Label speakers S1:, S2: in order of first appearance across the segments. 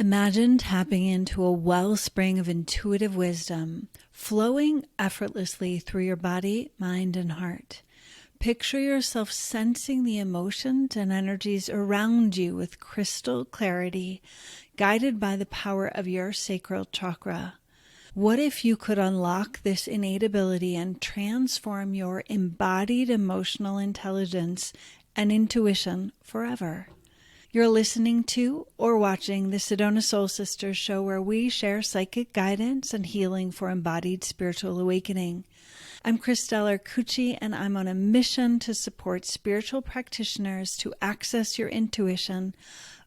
S1: Imagine tapping into a wellspring of intuitive wisdom, flowing effortlessly through your body, mind, and heart. Picture yourself sensing the emotions and energies around you with crystal clarity, guided by the power of your sacral chakra. What if you could unlock this innate ability and transform your embodied emotional intelligence and intuition forever? You're listening to or watching the Sedona Soul Sisters Show, where we share psychic guidance and healing for embodied spiritual awakening. I'm Christel Arcucci, and I'm on a mission to support spiritual practitioners to access your intuition,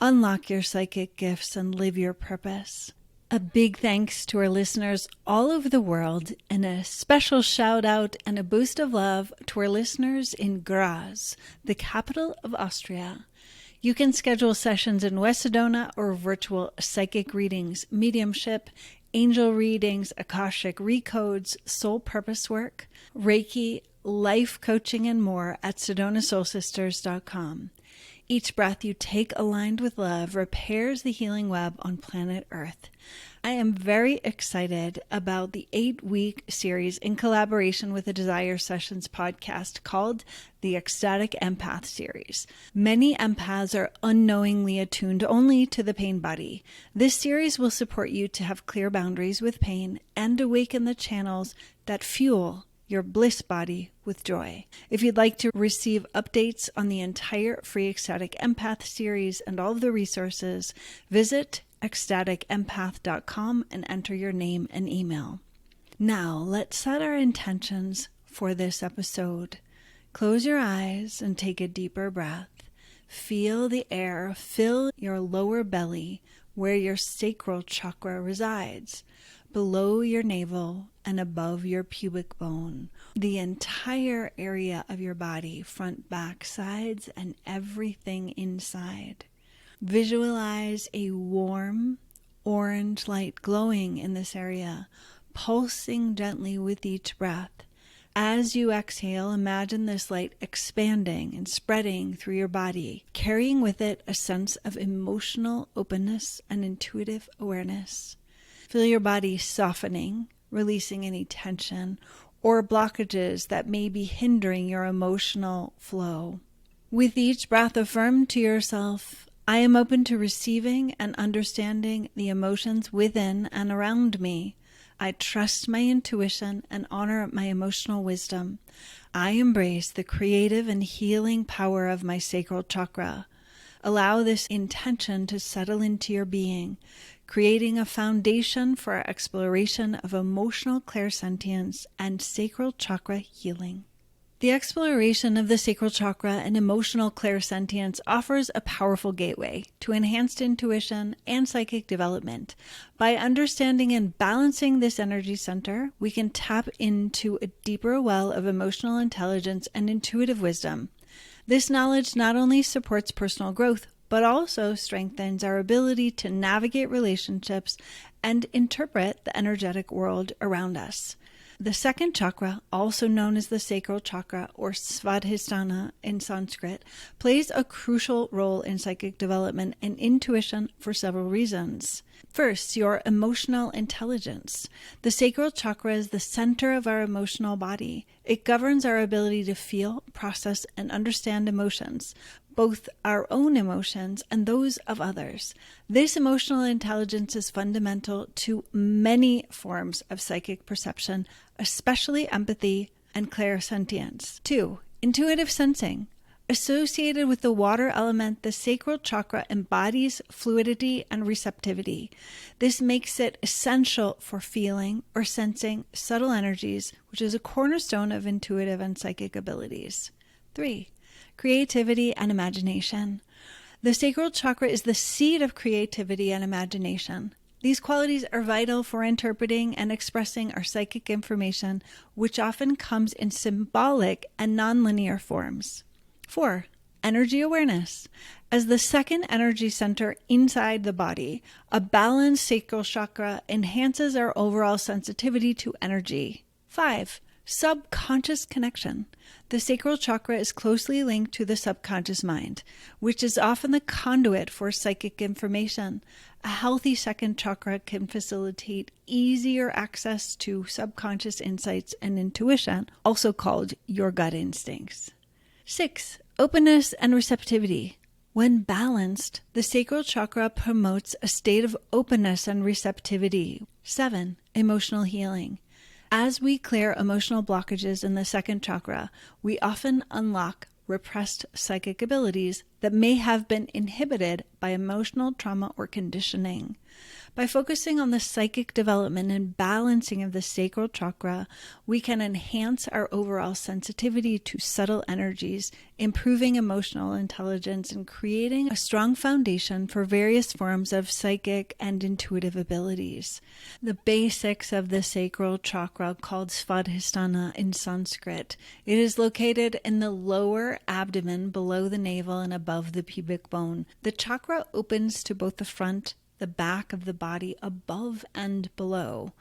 S1: unlock your psychic gifts, and live your purpose. A big thanks to our listeners all over the world, and a special shout out and a boost of love to our listeners in Graz, the capital of Austria. You can schedule sessions in West Sedona or virtual psychic readings, mediumship, angel readings, Akashic recodes, soul purpose work, Reiki, life coaching, and more at SedonaSoulSisters.com. Each breath you take aligned with love repairs the healing web on planet Earth. I am very excited about the 8-week series in collaboration with the Desire Sessions podcast called the Ecstatic Empath series. Many empaths are unknowingly attuned only to the pain body. This series will support you to have clear boundaries with pain and awaken the channels that fuel your bliss body with joy. If you'd like to receive updates on the entire free Ecstatic Empath series and all of the resources, visit ecstaticempath.com and enter your name and email. Now, let's set our intentions for this episode. Close your eyes and take a deeper breath. Feel the air fill your lower belly where your sacral chakra resides, below your navel and above your pubic bone. The entire area of your body, front, back, sides, and everything inside. Visualize a warm orange light glowing in this area, pulsing gently with each breath. As you exhale, imagine this light expanding and spreading through your body, carrying with it a sense of emotional openness and intuitive awareness. Feel your body softening, releasing any tension or blockages that may be hindering your emotional flow. With each breath, affirm to yourself, I am open to receiving and understanding the emotions within and around me. I trust my intuition and honor my emotional wisdom. I embrace the creative and healing power of my sacral chakra. Allow this intention to settle into your being, creating a foundation for our exploration of emotional clairsentience and sacral chakra healing. The exploration of the sacral chakra and emotional clairsentience offers a powerful gateway to enhanced intuition and psychic development. By understanding and balancing this energy center, we can tap into a deeper well of emotional intelligence and intuitive wisdom. This knowledge not only supports personal growth, but also strengthens our ability to navigate relationships and interpret the energetic world around us. The second chakra, also known as the sacral chakra or Svadhisthana in Sanskrit, plays a crucial role in psychic development and intuition for several reasons. First, your emotional intelligence. The sacral chakra is the center of our emotional body. It governs our ability to feel, process, and understand emotions, both our own emotions and those of others. This emotional intelligence is fundamental to many forms of psychic perception, especially empathy and clairsentience. 2. Intuitive sensing. Associated with the water element, the sacral chakra embodies fluidity and receptivity. This makes it essential for feeling or sensing subtle energies, which is a cornerstone of intuitive and psychic abilities. 3. Creativity and imagination. The sacral chakra is the seat of creativity and imagination. These qualities are vital for interpreting and expressing our psychic information, which often comes in symbolic and nonlinear forms. 4. Energy awareness. As the second energy center inside the body, a balanced sacral chakra enhances our overall sensitivity to energy. 5. Subconscious connection. The sacral chakra is closely linked to the subconscious mind, which is often the conduit for psychic information. A healthy second chakra can facilitate easier access to subconscious insights and intuition, also called your gut instincts. 6. Openness and receptivity. When balanced, the sacral chakra promotes a state of openness and receptivity. 7. Emotional healing. As we clear emotional blockages in the second chakra, we often unlock repressed psychic abilities that may have been inhibited by emotional trauma or conditioning. By focusing on the psychic development and balancing of the sacral chakra, we can enhance our overall sensitivity to subtle energies, improving emotional intelligence and creating a strong foundation for various forms of psychic and intuitive abilities. The basics of the sacral chakra, called Svadhisthana in Sanskrit. It is located in the lower abdomen below the navel and above the pubic bone. The chakra opens to both the front, the back of the body, above and below,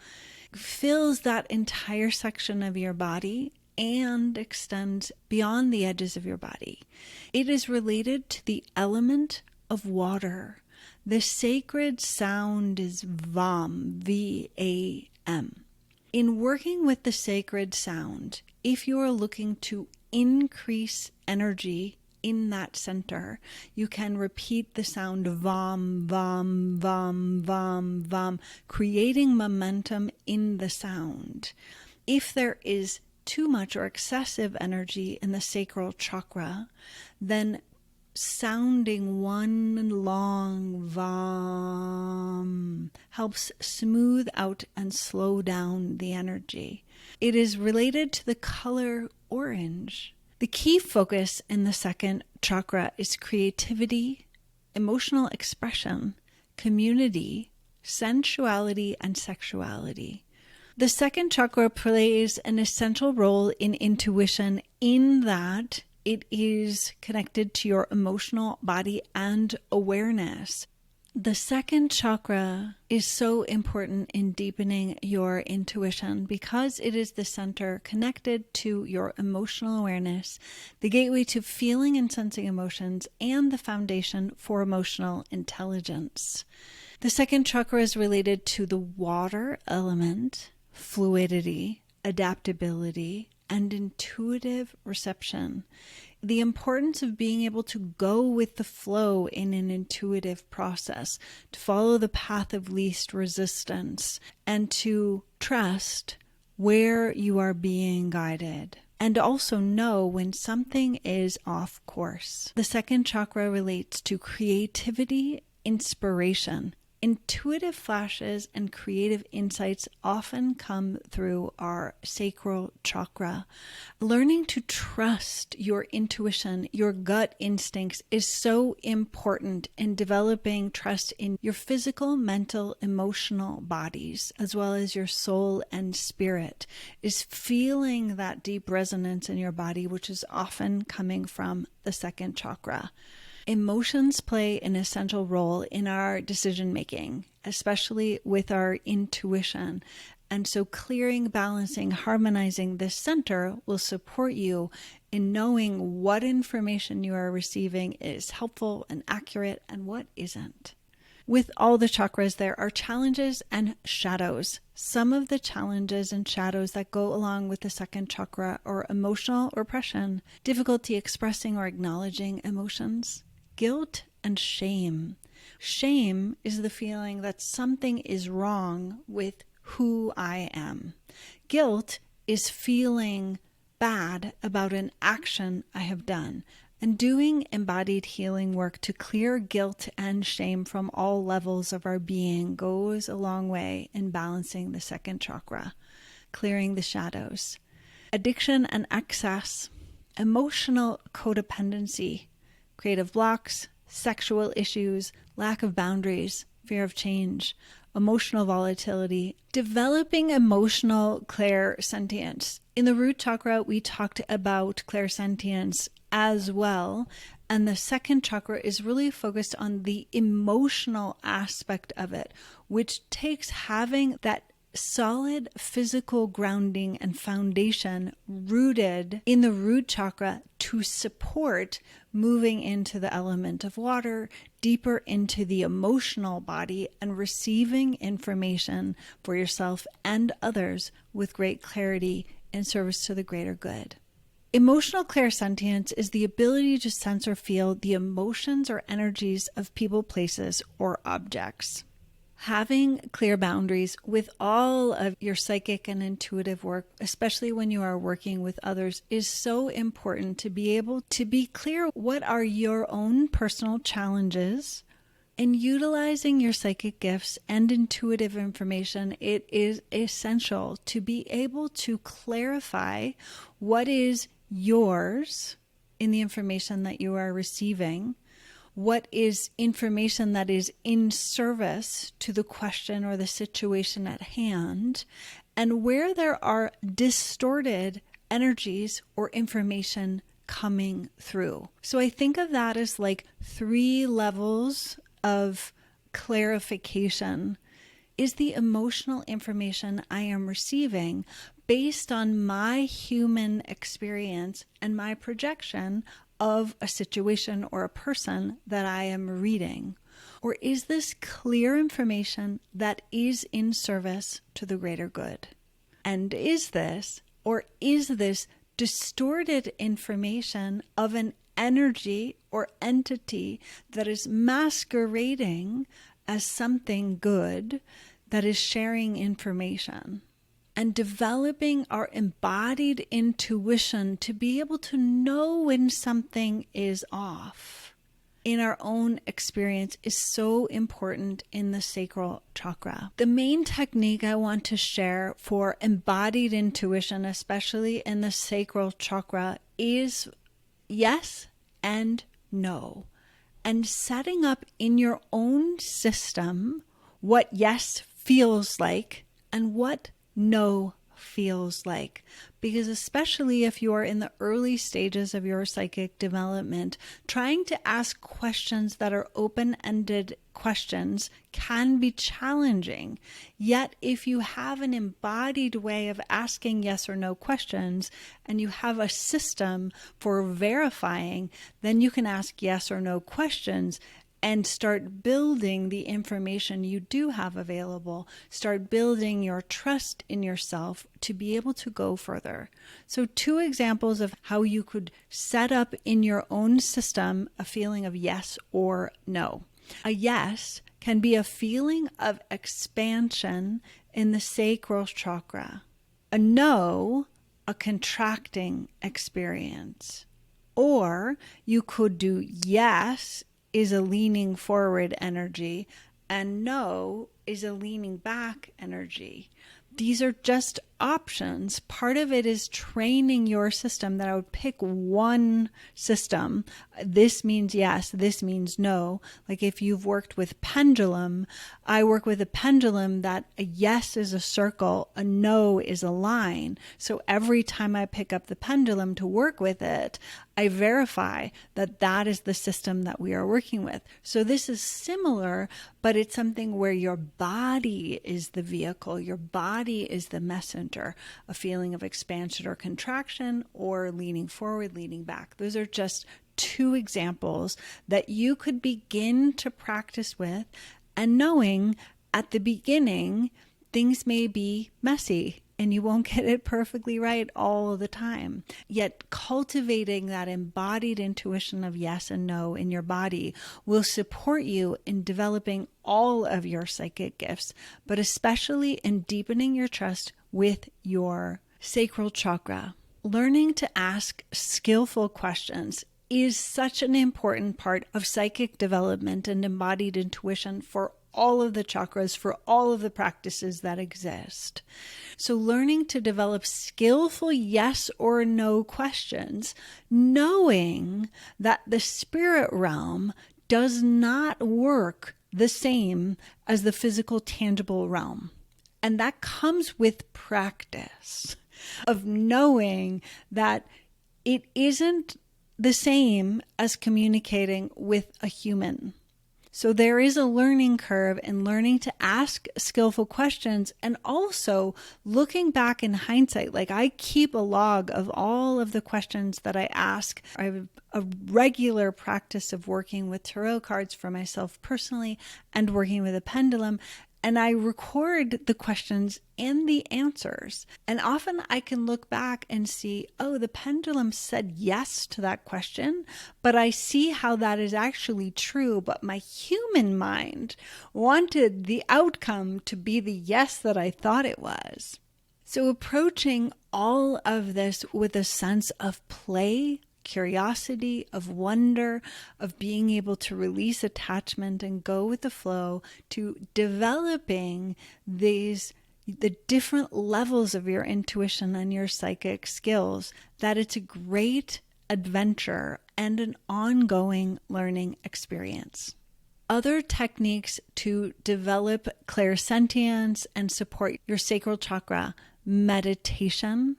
S1: fills that entire section of your body and extends beyond the edges of your body. It is related to the element of water. The sacred sound is Vam, V-A-M. In working with the sacred sound, if you are looking to increase energy in that center, you can repeat the sound Vam, Vam, Vam, Vam, Vam, creating momentum in the sound. If there is too much or excessive energy in the sacral chakra, then sounding one long Vam helps smooth out and slow down the energy. It is related to the color orange. The key focus in the second chakra is creativity, emotional expression, community, sensuality, and sexuality. The second chakra plays an essential role in intuition in that it is connected to your emotional body and awareness. The second chakra is so important in deepening your intuition because it is the center connected to your emotional awareness, the gateway to feeling and sensing emotions, and the foundation for emotional intelligence. The second chakra is related to the water element, fluidity, adaptability, and intuitive reception. The importance of being able to go with the flow in an intuitive process, to follow the path of least resistance, and to trust where you are being guided, and also know when something is off course. The second chakra relates to creativity, inspiration. Intuitive flashes and creative insights often come through our sacral chakra. Learning to trust your intuition, your gut instincts is so important in developing trust in your physical, mental, emotional bodies, as well as your soul and spirit, is feeling that deep resonance in your body, which is often coming from the second chakra. Emotions play an essential role in our decision making, especially with our intuition. And so clearing, balancing, harmonizing this center will support you in knowing what information you are receiving is helpful and accurate and what isn't. With all the chakras, there are challenges and shadows. Some of the challenges and shadows that go along with the second chakra are emotional repression, difficulty expressing or acknowledging emotions, guilt and shame. Shame is the feeling that something is wrong with who I am. Guilt is feeling bad about an action I have done. And doing embodied healing work to clear guilt and shame from all levels of our being goes a long way in balancing the second chakra, clearing the shadows. Addiction and excess, emotional codependency, creative blocks, sexual issues, lack of boundaries, fear of change, emotional volatility, developing emotional clairsentience. In the root chakra, we talked about clairsentience as well. And the second chakra is really focused on the emotional aspect of it, which takes having that solid physical grounding and foundation rooted in the root chakra to support moving into the element of water, deeper into the emotional body, and receiving information for yourself and others with great clarity in service to the greater good. Emotional clairsentience is the ability to sense or feel the emotions or energies of people, places, or objects. Having clear boundaries with all of your psychic and intuitive work, especially when you are working with others, is so important to be able to be clear what are your own personal challenges. In utilizing your psychic gifts and intuitive information, it is essential to be able to clarify what is yours in the information that you are receiving, what is information that is in service to the question or the situation at hand, and where there are distorted energies or information coming through. So I think of that as like 3 levels of clarification. Is the emotional information I am receiving based on my human experience and my projection of a situation or a person that I am reading? Or is this clear information that is in service to the greater good? And is this distorted information of an energy or entity that is masquerading as something good, that is sharing information? And developing our embodied intuition to be able to know when something is off in our own experience is so important in the sacral chakra. The main technique I want to share for embodied intuition, especially in the sacral chakra, is yes and no. And setting up in your own system what yes feels like and what no feels like. Because especially if you are in the early stages of your psychic development, trying to ask questions that are open-ended questions can be challenging. Yet if you have an embodied way of asking yes or no questions, and you have a system for verifying, then you can ask yes or no questions and start building the information you do have available. Start building your trust in yourself to be able to go further. So 2 examples of how you could set up in your own system a feeling of yes or no. A yes can be a feeling of expansion in the sacral chakra. A no, a contracting experience. Or you could do yes is a leaning forward energy, and no is a leaning back energy. These are just options. Part of it is training your system that I would pick one system. This means yes, this means no. Like if you've worked with pendulum, I work with a pendulum that a yes is a circle, a no is a line. So every time I pick up the pendulum to work with it, I verify that that is the system that we are working with. So this is similar, but it's something where your body is the vehicle, your body is the messenger, a feeling of expansion or contraction, or leaning forward, leaning back. Those are just 2 examples that you could begin to practice with, and knowing at the beginning things may be messy and you won't get it perfectly right all the time. Yet cultivating that embodied intuition of yes and no in your body will support you in developing all of your psychic gifts, but especially in deepening your trust with your sacral chakra. Learning to ask skillful questions is such an important part of psychic development and embodied intuition for all of the chakras, for all of the practices that exist. So learning to develop skillful yes or no questions, knowing that the spirit realm does not work the same as the physical, tangible realm. And that comes with practice of knowing that it isn't the same as communicating with a human. So there is a learning curve in learning to ask skillful questions, and also looking back in hindsight. Like, I keep a log of all of the questions that I ask. I have a regular practice of working with tarot cards for myself personally and working with a pendulum. And I record the questions and the answers. And often I can look back and see, oh, the pendulum said yes to that question, but I see how that is actually true. But my human mind wanted the outcome to be the yes that I thought it was. So approaching all of this with a sense of play, curiosity, of wonder, of being able to release attachment and go with the flow, to developing the different levels of your intuition and your psychic skills, that it's a great adventure and an ongoing learning experience. Other techniques to develop clairsentience and support your sacral chakra: meditation,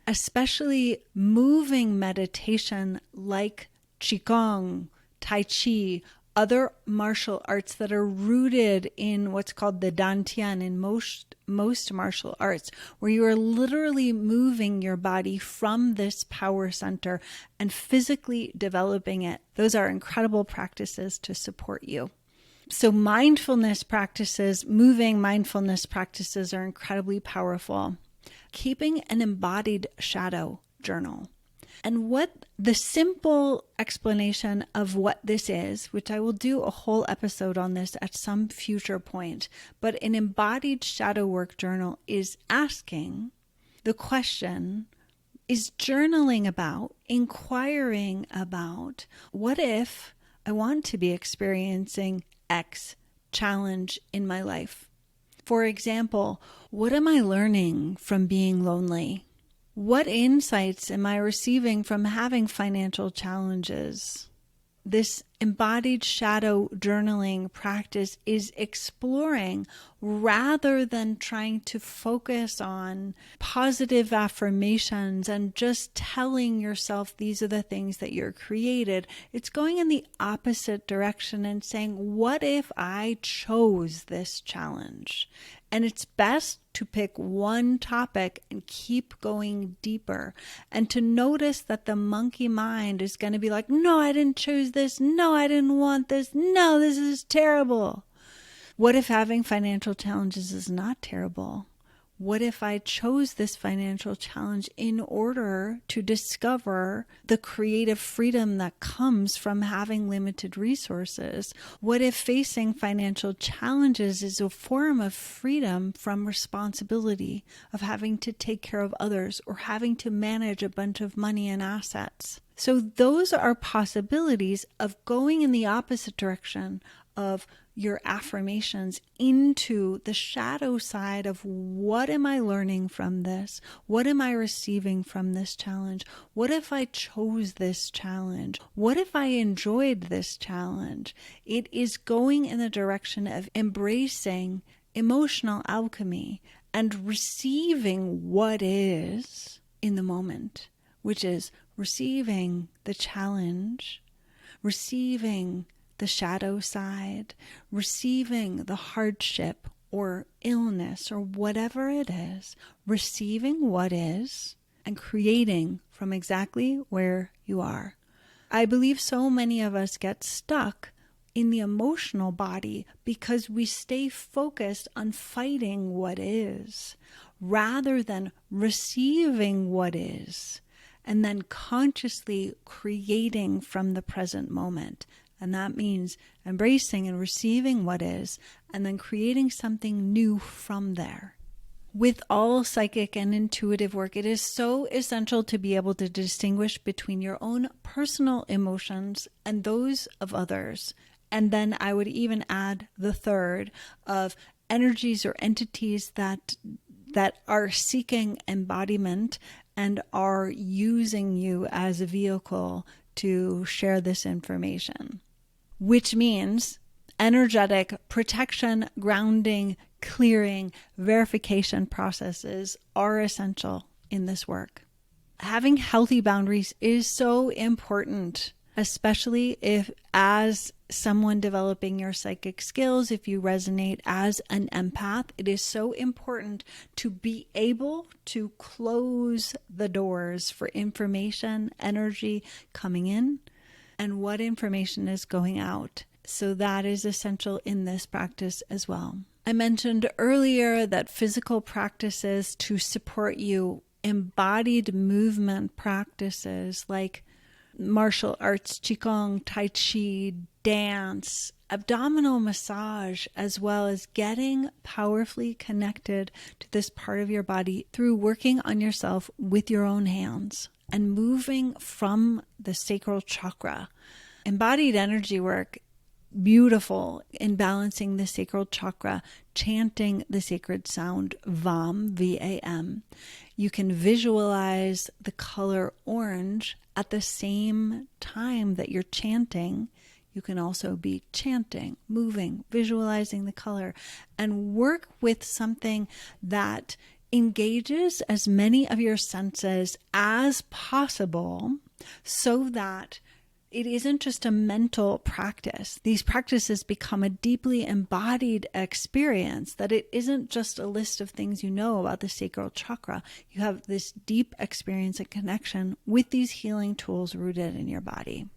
S1: especially moving meditation like Qigong, Tai Chi, other martial arts that are rooted in what's called the Dantian in most martial arts, where you are literally moving your body from this power center and physically developing it. Those are incredible practices to support you. So mindfulness practices, moving mindfulness practices are incredibly powerful. Keeping an embodied shadow journal. And what the simple explanation of what this is, which I will do a whole episode on this at some future point, but an embodied shadow work journal is asking the question, is journaling about, inquiring about, what if I want to be experiencing X challenge in my life? For example, what am I learning from being lonely? What insights am I receiving from having financial challenges? This embodied shadow journaling practice is exploring rather than trying to focus on positive affirmations and just telling yourself these are the things that you're created. It's going in the opposite direction and saying, what if I chose this challenge? And it's best to pick one topic and keep going deeper, and to notice that the monkey mind is going to be like, no, I didn't choose this. No, I didn't want this. No, this is terrible. What if having financial challenges is not terrible? What if I chose this financial challenge in order to discover the creative freedom that comes from having limited resources? What if facing financial challenges is a form of freedom from responsibility, of having to take care of others or having to manage a bunch of money and assets? So those are possibilities of going in the opposite direction of your affirmations into the shadow side of, what am I learning from this? What am I receiving from this challenge? What if I chose this challenge? What if I enjoyed this challenge? It is going in the direction of embracing emotional alchemy and receiving what is in the moment, which is receiving the challenge, receiving the shadow side, receiving the hardship or illness or whatever it is, receiving what is and creating from exactly where you are. I believe so many of us get stuck in the emotional body because we stay focused on fighting what is rather than receiving what is and then consciously creating from the present moment. And that means embracing and receiving what is, and then creating something new from there. With all psychic and intuitive work, it is so essential to be able to distinguish between your own personal emotions and those of others. And then I would even add the third of energies or entities that are seeking embodiment and are using you as a vehicle to share this information. Which means energetic protection, grounding, clearing, verification processes are essential in this work. Having healthy boundaries is so important. especially if, as someone developing your psychic skills, if you resonate as an empath, it is so important to be able to close the doors for information, energy coming in, and what information is going out. So that is essential in this practice as well. I mentioned earlier that physical practices to support you, embodied movement practices like martial arts, qigong, tai chi, dance, abdominal massage, as well as getting powerfully connected to this part of your body through working on yourself with your own hands and moving from the sacral chakra. Embodied energy work, beautiful in balancing the sacral chakra, chanting the sacred sound VAM, V-A-M. You can visualize the color orange at the same time that you're chanting. You can also be chanting, moving, visualizing the color, and work with something that engages as many of your senses as possible so that it isn't just a mental practice. These practices become a deeply embodied experience, that it isn't just a list of things you know about the sacral chakra. You have this deep experience and connection with these healing tools rooted in your body.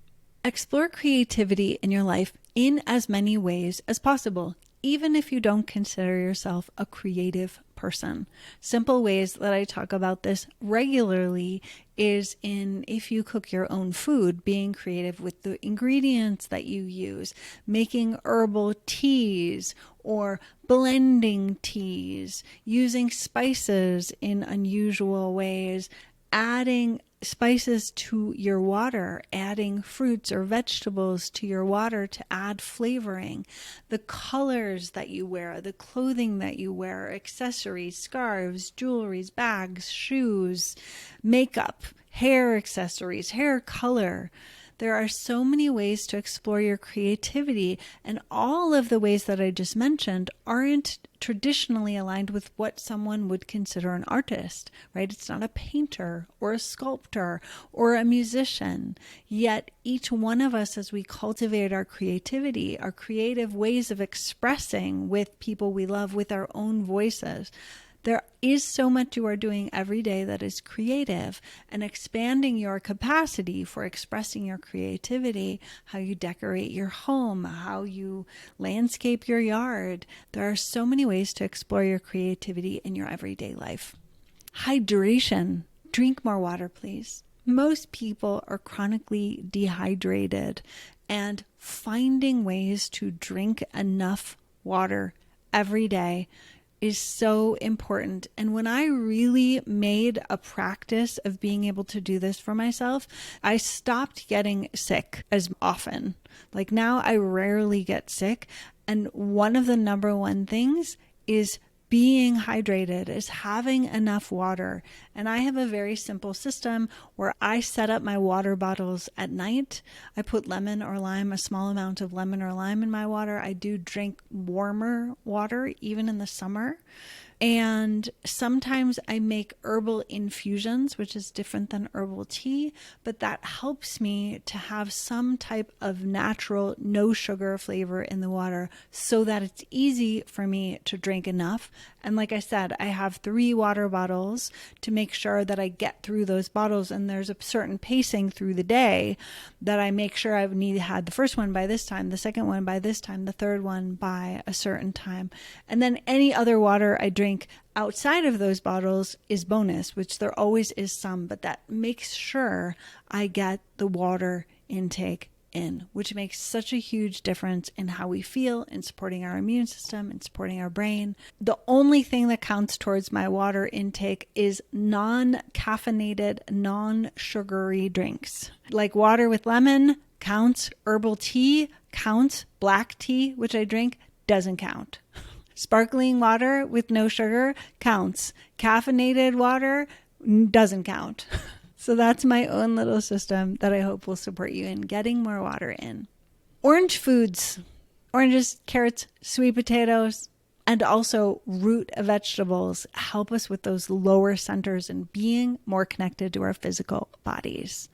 S1: Explore creativity in your life in as many ways as possible, even if you don't consider yourself a creative person. Simple ways that I talk about this regularly is in, if you cook your own food, being creative with the ingredients that you use, making herbal teas or blending teas, using spices in unusual ways, adding spices to your water, adding fruits or vegetables to your water to add flavoring, the colors that you wear, the clothing that you wear, accessories, scarves, jewelries, bags, shoes, makeup, hair accessories, hair color. There are so many ways to explore your creativity, and all of the ways that I just mentioned aren't traditionally aligned with what someone would consider an artist, right? It's not a painter or a sculptor or a musician. Yet each one of us, as we cultivate our creativity, our creative ways of expressing with people we love, with our own voices, there is so much you are doing every day that is creative, and expanding your capacity for expressing your creativity, how you decorate your home, how you landscape your yard. There are so many ways to explore your creativity in your everyday life. Hydration. Drink more water, please. Most people are chronically dehydrated, and finding ways to drink enough water every day is so important. And when I really made a practice of being able to do this for myself, I stopped getting sick as often. Like now I rarely get sick. And one of the number one things is being hydrated, is having enough water. And I have a very simple system where I set up my water bottles at night. I put lemon or lime, a small amount of lemon or lime in my water. I do drink warmer water, even in the summer. And sometimes I make herbal infusions, which is different than herbal tea, but that helps me to have some type of natural, no sugar flavor in the water so that it's easy for me to drink enough. And like I said, I have 3 water bottles to make sure that I get through those bottles. And there's a certain pacing through the day that I make sure I've had the first one by this time, the second one by this time, the third one by a certain time. And then any other water I drink outside of those bottles is bonus, which there always is some, but that makes sure I get the water intake in, which makes such a huge difference in how we feel, in supporting our immune system, in supporting our brain. The only thing that counts towards my water intake is non-caffeinated, non-sugary drinks. Like water with lemon counts, herbal tea counts, black tea, which I drink, doesn't count. Sparkling water with no sugar counts. Caffeinated water doesn't count. So that's my own little system that I hope will support you in getting more water in. Orange foods, oranges, carrots, sweet potatoes, and also root vegetables help us with those lower centers and being more connected to our physical bodies.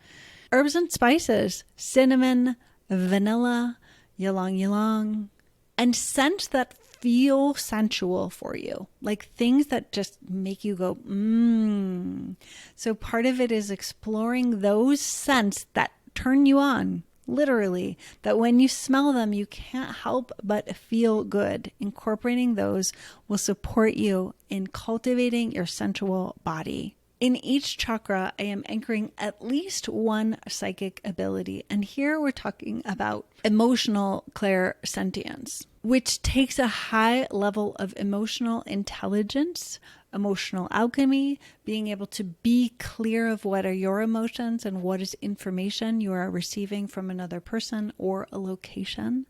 S1: Herbs and spices, cinnamon, vanilla, ylang ylang, and scents that feel sensual for you, like things that just make you go, mmm. So part of it is exploring those scents that turn you on, literally, that when you smell them, you can't help but feel good. Incorporating those will support you in cultivating your sensual body. In each chakra, I am anchoring at least one psychic ability. And here we're talking about emotional clairsentience, which takes a high level of emotional intelligence, emotional alchemy, being able to be clear of what are your emotions and what is information you are receiving from another person or a location.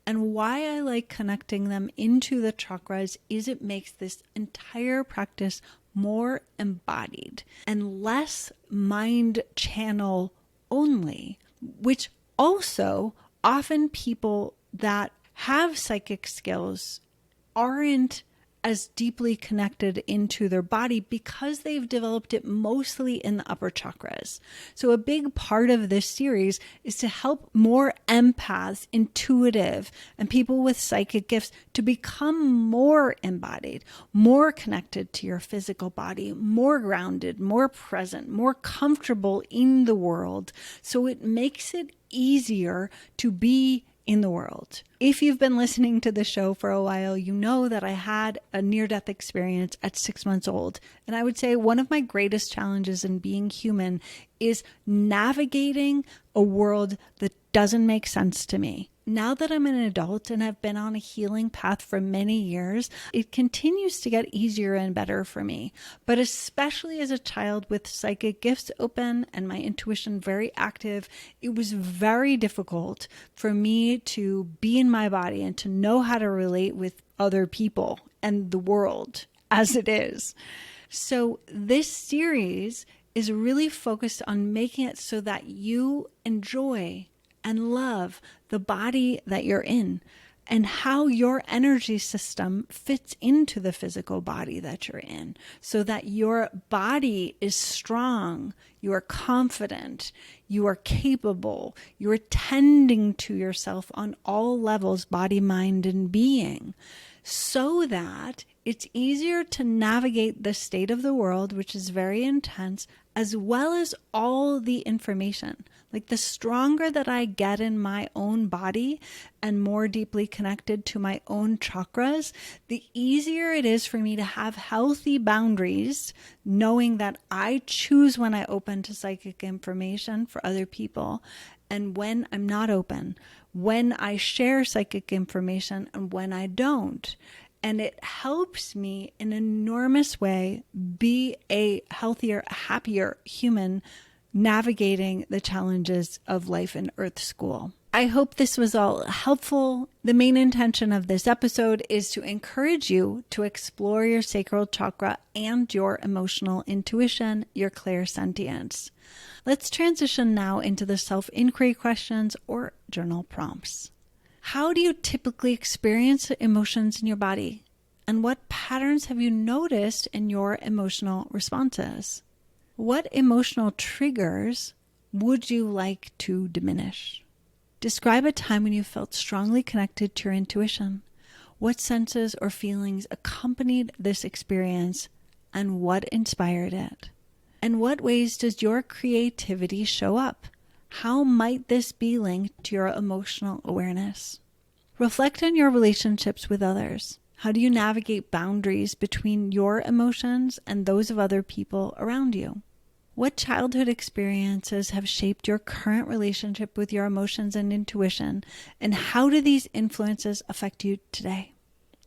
S1: And why I like connecting them into the chakras is it makes this entire practice more embodied and less mind channel only, which also often people that have psychic skills aren't as deeply connected into their body because they've developed it mostly in the upper chakras. So a big part of this series is to help more empaths, intuitive, and people with psychic gifts to become more embodied, more connected to your physical body, more grounded, more present, more comfortable in the world. So it makes it easier to be in the world. If you've been listening to the show for a while, you know that I had a near-death experience at 6 months old. And I would say one of my greatest challenges in being human is navigating a world that doesn't make sense to me. Now that I'm an adult and have been on a healing path for many years, it continues to get easier and better for me. But especially as a child with psychic gifts open and my intuition very active, it was very difficult for me to be in my body and to know how to relate with other people and the world as it is. So this series is really focused on making it so that you enjoy and love the body that you're in and how your energy system fits into the physical body that you're in so that your body is strong, you are confident, you are capable, you're tending to yourself on all levels, body, mind, and being, so that it's easier to navigate the state of the world, which is very intense, as well as all the information. Like the stronger that I get in my own body and more deeply connected to my own chakras, the easier it is for me to have healthy boundaries, knowing that I choose when I open to psychic information for other people and when I'm not open, when I share psychic information and when I don't. And it helps me in an enormous way be a healthier, happier human navigating the challenges of life in Earth School. I hope this was all helpful. The main intention of this episode is to encourage you to explore your sacral chakra and your emotional intuition, your clairsentience. Let's transition now into the self-inquiry questions or journal prompts. How do you typically experience emotions in your body? And what patterns have you noticed in your emotional responses? What emotional triggers would you like to diminish? Describe a time when you felt strongly connected to your intuition. What senses or feelings accompanied this experience and what inspired it? In what ways does your creativity show up? How might this be linked to your emotional awareness? Reflect on your relationships with others. How do you navigate boundaries between your emotions and those of other people around you? What childhood experiences have shaped your current relationship with your emotions and intuition, and how do these influences affect you today?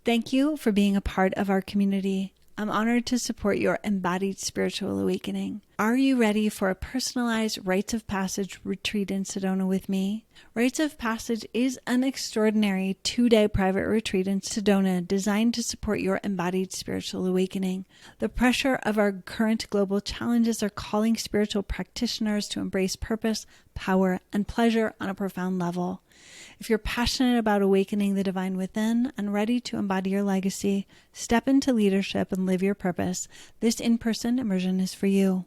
S1: Thank you for being a part of our community. I'm honored to support your embodied spiritual awakening. Are you ready for a personalized Rites of Passage retreat in Sedona with me? Rites of Passage is an extraordinary 2-day private retreat in Sedona designed to support your embodied spiritual awakening. The pressure of our current global challenges are calling spiritual practitioners to embrace purpose, power, and pleasure on a profound level. If you're passionate about awakening the divine within and ready to embody your legacy, step into leadership and live your purpose, this in-person immersion is for you.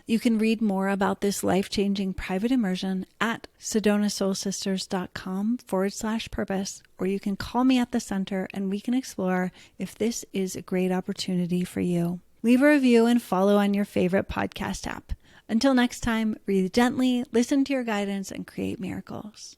S1: You can read more about this life-changing private immersion at sedonasoulsisters.com/purpose, or you can call me at the center and we can explore if this is a great opportunity for you. Leave a review and follow on your favorite podcast app. Until next time, breathe gently, listen to your guidance, and create miracles.